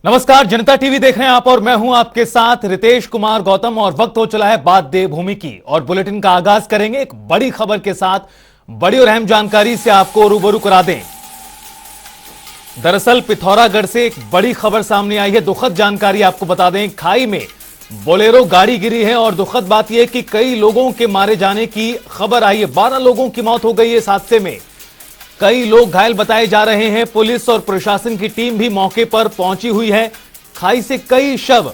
नमस्कार, जनता टीवी देख रहे हैं आप और मैं हूं आपके साथ रितेश कुमार गौतम। और वक्त हो चला है बात देवभूमि की और बुलेटिन का आगाज करेंगे एक बड़ी खबर के साथ। बड़ी और अहम जानकारी से आपको रूबरू करा दें। दरअसल पिथौरागढ़ से एक बड़ी खबर सामने आई है। दुखद जानकारी आपको बता दें, खाई में बोलेरो गाड़ी गिरी है और दुखद बात यह कि कई लोगों के मारे जाने की खबर आई है। 12 लोगों की मौत हो गई है इस हादसे में, कई लोग घायल बताए जा रहे हैं। पुलिस और प्रशासन की टीम भी मौके पर पहुंची हुई है। खाई से कई शव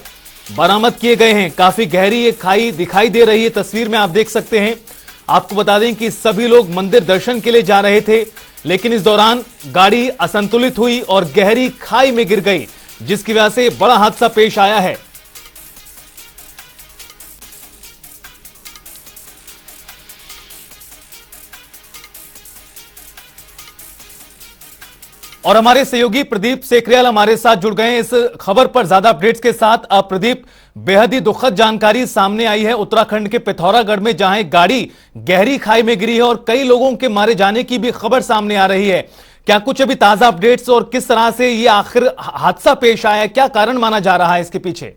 बरामद किए गए हैं। काफी गहरी ये खाई दिखाई दे रही है, तस्वीर में आप देख सकते हैं। आपको बता दें कि सभी लोग मंदिर दर्शन के लिए जा रहे थे, लेकिन इस दौरान गाड़ी असंतुलित हुई और गहरी खाई में गिर गई, जिसकी वजह से बड़ा हादसा पेश आया है। और हमारे सहयोगी प्रदीप सेकरियाल हमारे साथ जुड़ गए हैं इस खबर पर ज्यादा अपडेट्स के साथ। अब प्रदीप, बेहद ही दुखद जानकारी सामने आई है उत्तराखंड के पिथौरागढ़ में, जहां एक गाड़ी गहरी खाई में गिरी है और कई लोगों के मारे जाने की भी खबर सामने आ रही है। क्या कुछ अभी ताजा अपडेट्स और किस तरह से ये आखिर हादसा पेश आया है, क्या कारण माना जा रहा है इसके पीछे?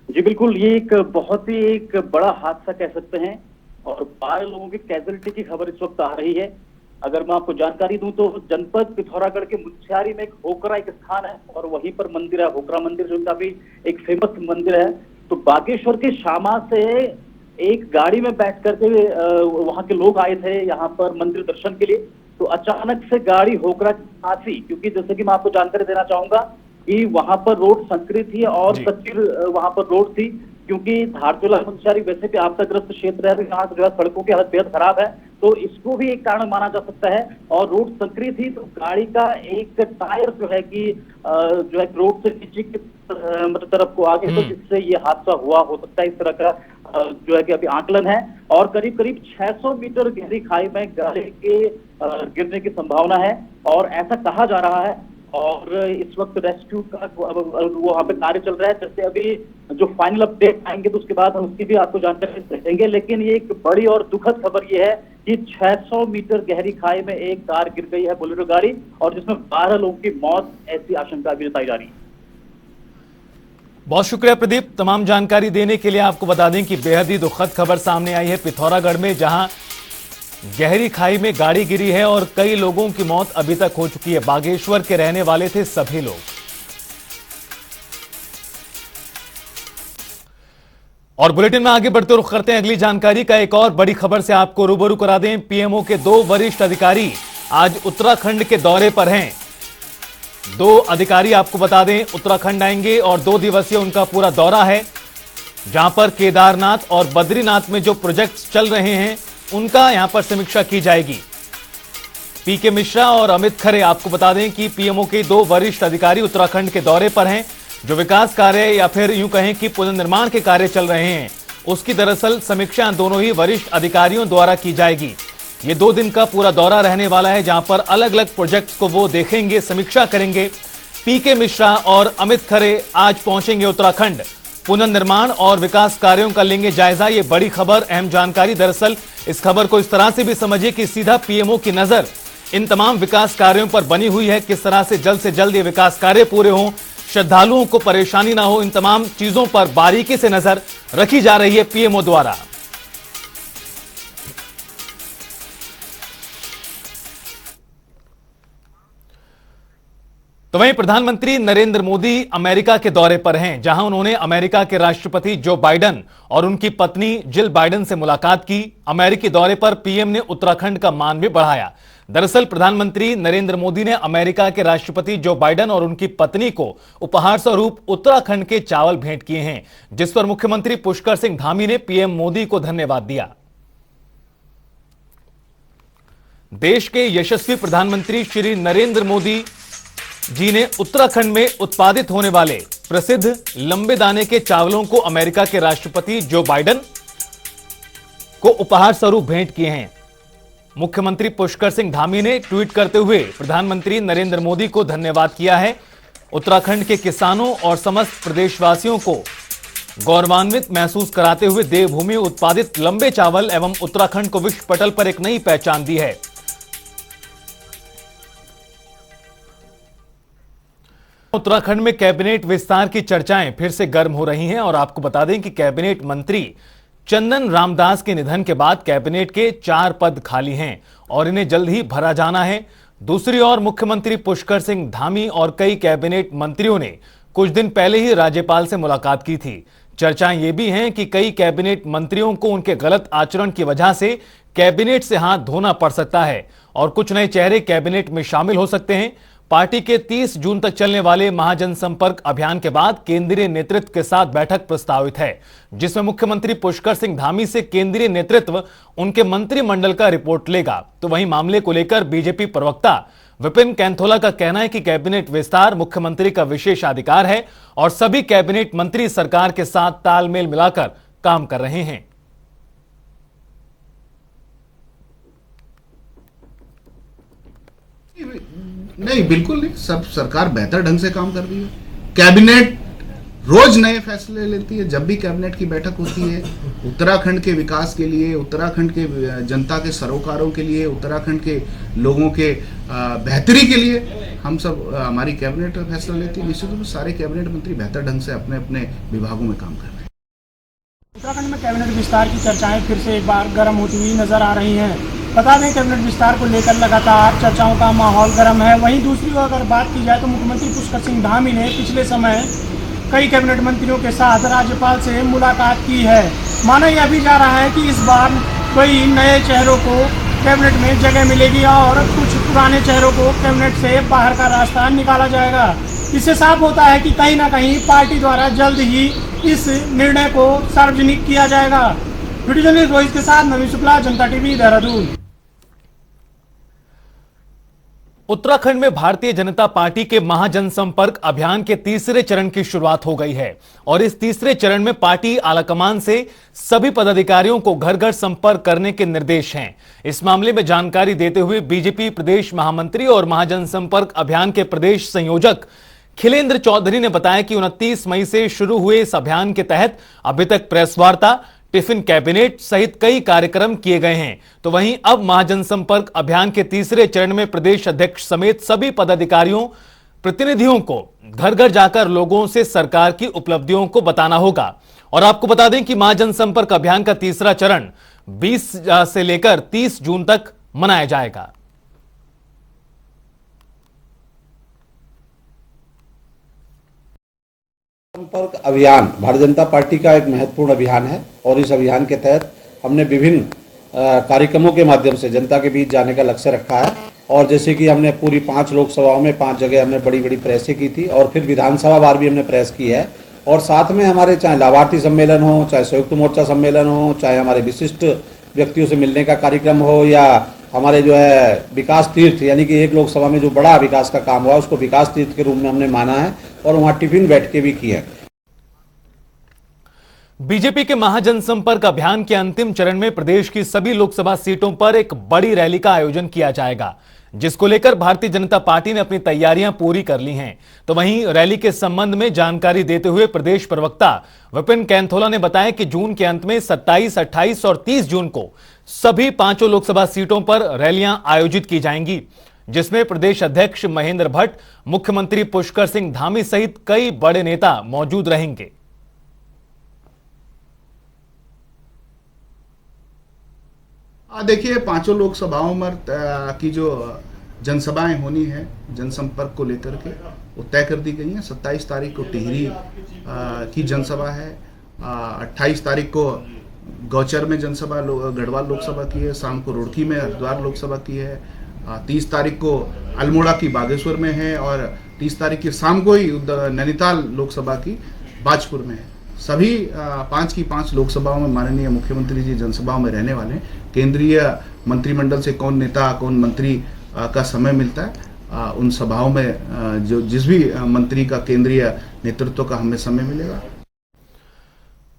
जी बिल्कुल, ये एक बहुत ही एक बड़ा हादसा कह सकते हैं और 12 लोगों की कैजुअलिटी की खबर इस वक्त आ रही है। अगर मैं आपको जानकारी दूं तो जनपद पिथौरागढ़ के मुनस्यारी में एक होकरा एक स्थान है और वहीं पर मंदिर है, होकरा मंदिर, जो काफी एक फेमस मंदिर है। तो बागेश्वर के शामा से एक गाड़ी में बैठ करके वहां के लोग आए थे यहाँ पर मंदिर दर्शन के लिए। तो अचानक से गाड़ी होकरा आती, क्योंकि जैसे कि मैं आपको जानकारी देना चाहूंगा कि वहां पर रोड संकरी थी और कच्ची वहां पर रोड थी, क्योंकि धारचूला मुनस्यारी वैसे भी आपदाग्रस्त क्षेत्र है, यहाँ जो है सड़कों की हालत बेहद खराब है, तो इसको भी एक कारण माना जा सकता है। और रोड संकरी थी तो गाड़ी का एक टायर जो है कि जो है रोड से नीचे की मतलब तरफ को आगे, तो जिससे ये हादसा हुआ हो सकता है। इस तरह का जो है कि अभी आकलन है और करीब करीब 600 मीटर गहरी खाई में गाड़ी के गिरने की संभावना है और ऐसा कहा जा रहा है। और इस वक्त रेस्क्यू का वहां पे कार्य चल रहा है। जैसे अभी जो फाइनल अपडेट आएंगे तो उसके बाद हम उसकी भी आपको जानकारी देंगे। लेकिन ये एक बड़ी और दुखद खबर ये है कि 600 मीटर गहरी खाई में एक कार गिर गई है, बोलेरो गाड़ी, और जिसमें 12 लोगों की मौत, ऐसी आशंका भी जताई जा रही है। बहुत शुक्रिया प्रदीप, तमाम जानकारी देने के लिए। आपको बता दें कि बेहद ही दुखद खबर सामने आई है पिथौरागढ़ में, जहां गहरी खाई में गाड़ी गिरी है और कई लोगों की मौत अभी तक हो चुकी है। बागेश्वर के रहने वाले थे सभी लोग। और बुलेटिन में आगे बढ़ते रुख करते हैं अगली जानकारी का। एक और बड़ी खबर से आपको रूबरू करा दें। पीएमओ के 2 वरिष्ठ अधिकारी आज उत्तराखंड के दौरे पर हैं। 2 अधिकारी आपको बता दें उत्तराखंड आएंगे और 2 दिवसीय उनका पूरा दौरा है, जहां पर केदारनाथ और बद्रीनाथ में जो प्रोजेक्ट्स चल रहे हैं उनका यहां पर समीक्षा की जाएगी। पीके मिश्रा और अमित खरे, आपको बता दें कि पीएमओ के 2 वरिष्ठ अधिकारी उत्तराखंड के दौरे पर हैं। जो विकास कार्य या फिर यूं कहें कि पुनर्निर्माण के कार्य चल रहे हैं, उसकी दरअसल समीक्षा दोनों ही वरिष्ठ अधिकारियों द्वारा की जाएगी। ये 2 दिन का पूरा दौरा रहने वाला है, जहां पर अलग अलग प्रोजेक्ट्स को वो देखेंगे, समीक्षा करेंगे। पीके मिश्रा और अमित खरे आज पहुंचेंगे उत्तराखंड, पुनर्निर्माण और विकास कार्यों का लेंगे जायजा। ये बड़ी खबर, अहम जानकारी। दरअसल इस खबर को इस तरह से भी समझिए कि सीधा पीएमओ की नजर इन तमाम विकास कार्यों पर बनी हुई है। किस तरह से जल्द ये विकास कार्य पूरे हों, श्रद्धालुओं को परेशानी ना हो, इन तमाम चीजों पर बारीकी से नजर रखी जा रही है पीएमओ द्वारा। तो वहीं प्रधानमंत्री नरेंद्र मोदी अमेरिका के दौरे पर हैं, जहां उन्होंने अमेरिका के राष्ट्रपति जो बाइडेन और उनकी पत्नी जिल बाइडेन से मुलाकात की। अमेरिकी दौरे पर पीएम ने उत्तराखंड का मान भी बढ़ाया। दरअसल प्रधानमंत्री नरेंद्र मोदी ने अमेरिका के राष्ट्रपति जो बाइडेन और उनकी पत्नी को उपहार स्वरूप उत्तराखंड के चावल भेंट किए हैं, जिस पर मुख्यमंत्री पुष्कर सिंह धामी ने पीएम मोदी को धन्यवाद दिया। देश के यशस्वी प्रधानमंत्री श्री नरेंद्र मोदी जी ने उत्तराखंड में उत्पादित होने वाले प्रसिद्ध लंबे दाने के चावलों को अमेरिका के राष्ट्रपति जो बाइडेन को उपहार स्वरूप भेंट किए हैं। मुख्यमंत्री पुष्कर सिंह धामी ने ट्वीट करते हुए प्रधानमंत्री नरेंद्र मोदी को धन्यवाद किया है। उत्तराखंड के किसानों और समस्त प्रदेशवासियों को गौरवान्वित महसूस कराते हुए देवभूमि उत्पादित लंबे चावल एवं उत्तराखंड को विश्व पटल पर एक नई पहचान दी है। उत्तराखंड में कैबिनेट विस्तार की चर्चाएं फिर से गर्म हो रही हैं और आपको बता दें कि कैबिनेट मंत्री चंदन रामदास के निधन के बाद कैबिनेट के 4 पद खाली हैं और इन्हें जल्द ही भरा जाना है। दूसरी ओर मुख्यमंत्री पुष्कर सिंह धामी और कई कैबिनेट मंत्रियों ने कुछ दिन पहले ही राज्यपाल से मुलाकात की थी। चर्चाएं ये भी हैं कि कई कैबिनेट मंत्रियों को उनके गलत आचरण की वजह से कैबिनेट से हाथ धोना पड़ सकता है और कुछ नए चेहरे कैबिनेट में शामिल हो सकते हैं। पार्टी के 30 जून तक चलने वाले महाजनसंपर्क अभियान के बाद केंद्रीय नेतृत्व के साथ बैठक प्रस्तावित है, जिसमें मुख्यमंत्री पुष्कर सिंह धामी से केंद्रीय नेतृत्व उनके मंत्रिमंडल का रिपोर्ट लेगा। तो वहीं मामले को लेकर बीजेपी प्रवक्ता विपिन कैंथोला का कहना है कि कैबिनेट विस्तार मुख्यमंत्री का विशेषाधिकार है और सभी कैबिनेट मंत्री सरकार के साथ तालमेल मिलाकर काम कर रहे हैं। नहीं, बिल्कुल नहीं। सब सरकार बेहतर ढंग से काम कर रही है। कैबिनेट रोज नए फैसले लेती है। जब भी कैबिनेट की बैठक होती है उत्तराखंड के विकास के लिए, उत्तराखंड के जनता के सरोकारों के लिए, उत्तराखंड के लोगों के बेहतरी के लिए हम सब हमारी कैबिनेट फैसला लेती है। निश्चित रूप से सारे कैबिनेट मंत्री बेहतर ढंग से अपने अपने विभागों में काम कर रहे हैं। उत्तराखंड में कैबिनेट विस्तार की चर्चाएं फिर से एक बार गर्म होती हुई नजर आ रही हैं। बता दें कैबिनेट विस्तार को लेकर लगातार चर्चाओं का माहौल गर्म है। वहीं दूसरी ओर अगर बात की जाए तो मुख्यमंत्री पुष्कर सिंह धामी ने पिछले समय कई कैबिनेट मंत्रियों के साथ राज्यपाल से मुलाकात की है। माना यह भी जा रहा है कि इस बार कई नए चेहरों को कैबिनेट में जगह मिलेगी और कुछ पुराने चेहरों को कैबिनेट से बाहर का रास्ता निकाला जाएगा। इससे साफ होता है कि कहीं ना कहीं पार्टी द्वारा जल्द ही इस निर्णय को सार्वजनिक किया जाएगा। वीडियो जर्नलिस्ट रोहित के साथ नवीन शुक्ला, जनता टीवी, देहरादून। उत्तराखंड में भारतीय जनता पार्टी के महाजनसंपर्क अभियान के तीसरे चरण की शुरुआत हो गई है और इस तीसरे चरण में पार्टी आलाकमान से सभी पदाधिकारियों को घर घर संपर्क करने के निर्देश हैं। इस मामले में जानकारी देते हुए बीजेपी प्रदेश महामंत्री और महाजनसंपर्क अभियान के प्रदेश संयोजक खिलेंद्र चौधरी ने बताया कि 29 मई से शुरू हुए इस अभियान के तहत अभी तक प्रेस वार्ता, टिफिन कैबिनेट सहित कई कार्यक्रम किए गए हैं। तो वहीं अब महाजनसंपर्क अभियान के तीसरे चरण में प्रदेश अध्यक्ष समेत सभी पदाधिकारियों, प्रतिनिधियों को घर घर जाकर लोगों से सरकार की उपलब्धियों को बताना होगा। और आपको बता दें कि महाजनसंपर्क अभियान का तीसरा चरण 20 से लेकर 30 जून तक मनाया जाएगा। संपर्क अभियान भारतीय जनता पार्टी का एक महत्वपूर्ण अभियान है और इस अभियान के तहत हमने विभिन्न कार्यक्रमों के माध्यम से जनता के बीच जाने का लक्ष्य रखा है। और जैसे कि हमने पूरी 5 लोकसभाओं में 5 जगह हमने बड़ी बड़ी प्रेसें की थी और फिर विधानसभा बार भी हमने प्रेस की है। और साथ में हमारे चाहे लाभार्थी सम्मेलन हो, चाहे संयुक्त मोर्चा सम्मेलन हो, चाहे हमारे विशिष्ट व्यक्तियों से मिलने का कार्यक्रम हो, या हमारे जो है विकास तीर्थ, यानी कि एक लोकसभा में जो बड़ा विकास का काम हुआ उसको विकास तीर्थ के रूप में हमने माना है और वहाँ टिफिन बैठकें भी की है। बीजेपी के महाजनसंपर्क अभियान के अंतिम चरण में प्रदेश की सभी लोकसभा सीटों पर एक बड़ी रैली का आयोजन किया जाएगा, जिसको लेकर भारतीय जनता पार्टी ने अपनी तैयारियां पूरी कर ली हैं। तो वहीं रैली के संबंध में जानकारी देते हुए प्रदेश प्रवक्ता विपिन कैंथोला ने बताया कि जून के अंत में 27, 28 और 30 जून को सभी 5 लोकसभा सीटों पर रैलियां आयोजित की जाएंगी, जिसमें प्रदेश अध्यक्ष महेंद्र भट्ट, मुख्यमंत्री पुष्कर सिंह धामी सहित कई बड़े नेता मौजूद रहेंगे। देखिए, 5 लोकसभाओं में की जो जनसभाएं होनी है जनसंपर्क को लेकर के वो तय कर दी गई हैं। 27 तारीख को टिहरी की जनसभा है, 28 तारीख को गौचर में जनसभा गढ़वाल लोकसभा की है, शाम को रुड़की में हरिद्वार लोकसभा की है, 30 तारीख को अल्मोड़ा की बागेश्वर में है और 30 तारीख की शाम को ही नैनीताल लोकसभा की बाजपुर में है। सभी 5 की 5 लोकसभाओं में माननीय मुख्यमंत्री जी जनसभाओं में रहने वाले। केंद्रीय मंत्रिमंडल से कौन नेता कौन मंत्री का समय मिलता है, उन सभाओं में जो जिस भी मंत्री का केंद्रीय नेतृत्व का हमें समय मिलेगा।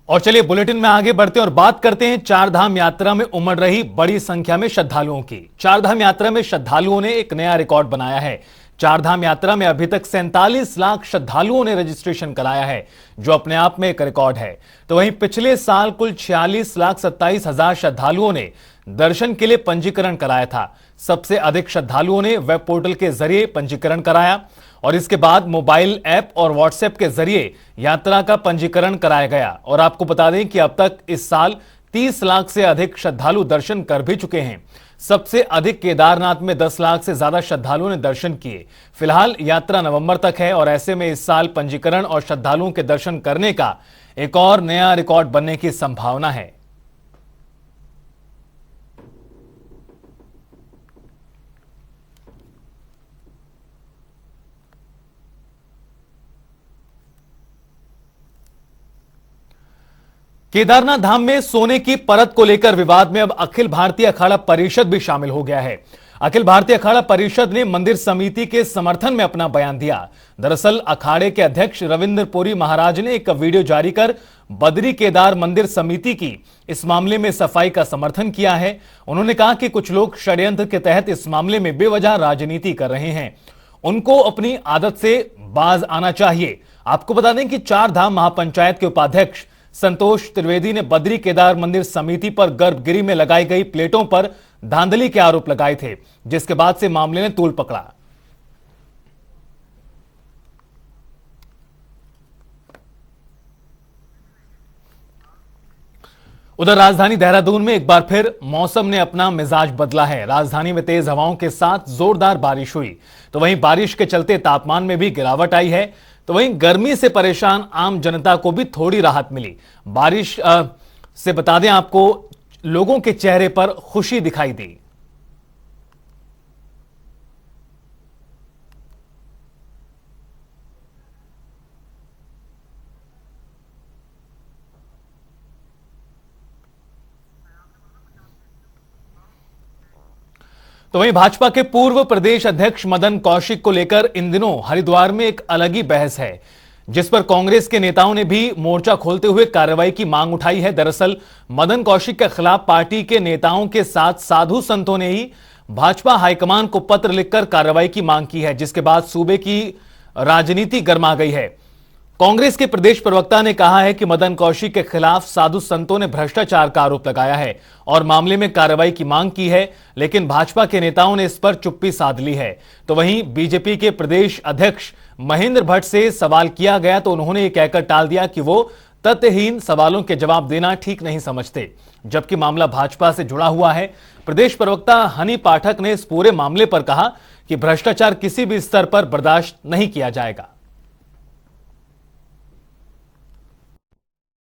और चलिए बुलेटिन में आगे बढ़ते हैं और बात करते हैं चारधाम यात्रा में उमड़ रही बड़ी संख्या में श्रद्धालुओं की। चारधाम यात्रा में श्रद्धालुओं ने एक नया रिकॉर्ड बनाया है। चारधाम यात्रा में अभी तक 47 लाख श्रद्धालुओं ने रजिस्ट्रेशन कराया है, जो अपने आप में एक रिकॉर्ड है। तो वहीं पिछले साल कुल 46,27,000 श्रद्धालुओं ने दर्शन के लिए पंजीकरण कराया था। सबसे अधिक श्रद्धालुओं ने वेब पोर्टल के जरिए पंजीकरण कराया और इसके बाद मोबाइल ऐप और व्हाट्सएप के जरिए यात्रा का पंजीकरण कराया गया। और आपको बता दें कि अब तक इस साल 30 लाख से अधिक श्रद्धालु दर्शन कर भी चुके हैं। सबसे अधिक केदारनाथ में 10 लाख से ज्यादा श्रद्धालुओं ने दर्शन किए। फिलहाल यात्रा नवंबर तक है और ऐसे में इस साल पंजीकरण और श्रद्धालुओं के दर्शन करने का एक और नया रिकॉर्ड बनने की संभावना है। केदारनाथ धाम में सोने की परत को लेकर विवाद में अब अखिल भारतीय अखाड़ा परिषद भी शामिल हो गया है। अखिल भारतीय अखाड़ा परिषद ने मंदिर समिति के समर्थन में अपना बयान दिया। दरअसल अखाड़े के अध्यक्ष रविंद्र पुरी महाराज ने एक वीडियो जारी कर बद्री केदार मंदिर समिति की इस मामले में सफाई का समर्थन किया है। उन्होंने कहा कि कुछ लोग षड्यंत्र के तहत इस मामले में बेवजह राजनीति कर रहे हैं, उनको अपनी आदत से बाज आना चाहिए। आपको बता दें कि चार धाम महापंचायत के उपाध्यक्ष संतोष त्रिवेदी ने बद्री केदार मंदिर समिति पर गर्भगिरी में लगाई गई प्लेटों पर धांधली के आरोप लगाए थे, जिसके बाद से मामले ने तूल पकड़ा। उधर राजधानी देहरादून में एक बार फिर मौसम ने अपना मिजाज बदला है। राजधानी में तेज हवाओं के साथ जोरदार बारिश हुई, तो वहीं बारिश के चलते तापमान में भी गिरावट आई है। तो वहीं गर्मी से परेशान आम जनता को भी थोड़ी राहत मिली। बारिश से बता दें आपको, लोगों के चेहरे पर खुशी दिखाई दी। तो वहीं भाजपा के पूर्व प्रदेश अध्यक्ष मदन कौशिक को लेकर इन दिनों हरिद्वार में एक अलग ही बहस है, जिस पर कांग्रेस के नेताओं ने भी मोर्चा खोलते हुए कार्रवाई की मांग उठाई है। दरअसल मदन कौशिक के खिलाफ पार्टी के नेताओं के साथ साधु संतों ने ही भाजपा हाईकमान को पत्र लिखकर कार्रवाई की मांग की है, जिसके बाद सूबे की राजनीति गर्मा गई है। कांग्रेस के प्रदेश प्रवक्ता ने कहा है कि मदन कौशिक के खिलाफ साधु संतों ने भ्रष्टाचार का आरोप लगाया है और मामले में कार्रवाई की मांग की है, लेकिन भाजपा के नेताओं ने इस पर चुप्पी साध ली है। तो वहीं बीजेपी के प्रदेश अध्यक्ष महेंद्र भट्ट से सवाल किया गया तो उन्होंने ये कहकर टाल दिया कि वो तथ्यहीन सवालों के जवाब देना ठीक नहीं समझते, जबकि मामला भाजपा से जुड़ा हुआ है। प्रदेश प्रवक्ता हनी पाठक ने इस पूरे मामले पर कहा कि भ्रष्टाचार किसी भी स्तर पर बर्दाश्त नहीं किया जाएगा।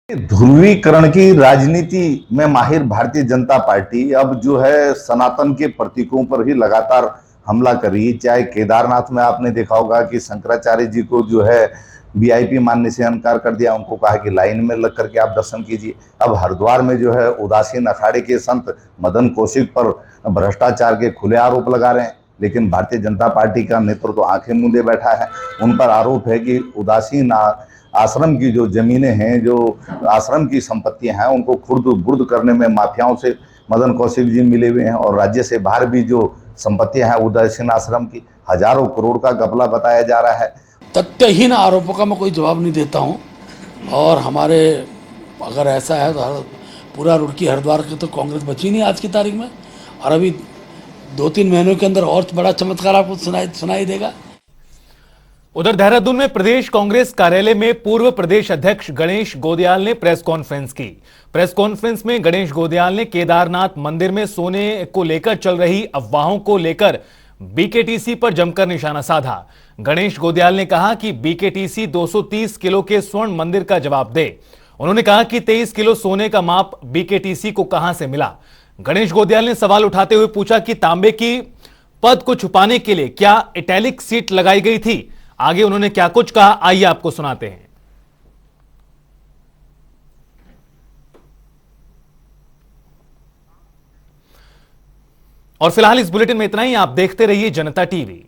ध्रुवीकरण की राजनीति में माहिर भारतीय जनता पार्टी अब जो है सनातन के प्रतीकों पर ही लगातार हमला कर रही है। चाहे केदारनाथ में आपने देखा होगा कि शंकराचार्य जी को जो है वीआईपी मानने से इनकार कर दिया, उनको कहा कि लाइन में लग करके आप दर्शन कीजिए। अब हरिद्वार में जो है उदासीन अखाड़े के संत मदन कौशिक पर भ्रष्टाचार के खुले आरोप लगा रहे हैं, लेकिन भारतीय जनता पार्टी का नेतृत्व तो आंखें मूंदे बैठा है। उन पर आरोप है कि उदासीन आश्रम की जो जमीनें हैं, जो आश्रम की संपत्तियां हैं, उनको खुर्द बुर्द करने में माफियाओं से मदन कौशिक जी मिले हुए हैं और राज्य से बाहर भी जो संपत्तियां हैं उदासीन आश्रम की हजारों करोड़ का घपला बताया जा रहा है। तथ्यहीन आरोपों का मैं कोई जवाब नहीं देता हूं और हमारे अगर ऐसा है तो पूरा रुड़की हरिद्वार की तो कांग्रेस बची नहीं आज की तारीख में, और अभी 2-3 महीनों के अंदर और बड़ा चमत्कार आपको सुनाई देगा। उधर देहरादून में प्रदेश कांग्रेस कार्यालय में पूर्व प्रदेश अध्यक्ष गणेश गोदियाल ने प्रेस कॉन्फ्रेंस की। प्रेस कॉन्फ्रेंस में गणेश गोदियाल ने केदारनाथ मंदिर में सोने को लेकर चल रही अफवाहों को लेकर बीकेटीसी पर जमकर निशाना साधा। गणेश गोदियाल ने कहा कि बीकेटीसी 230 किलो के स्वर्ण मंदिर का जवाब दे। उन्होंने कहा कि 23 किलो सोने का माप बीकेटीसी को कहां से मिला। गणेश गोदियाल ने सवाल उठाते हुए पूछा कि तांबे की पद को छुपाने के लिए क्या इटैलिक सीट लगाई गई थी। आगे उन्होंने क्या कुछ कहा, आइए आपको सुनाते हैं। और फिलहाल इस बुलेटिन में इतना ही। आप देखते रहिए जनता टीवी।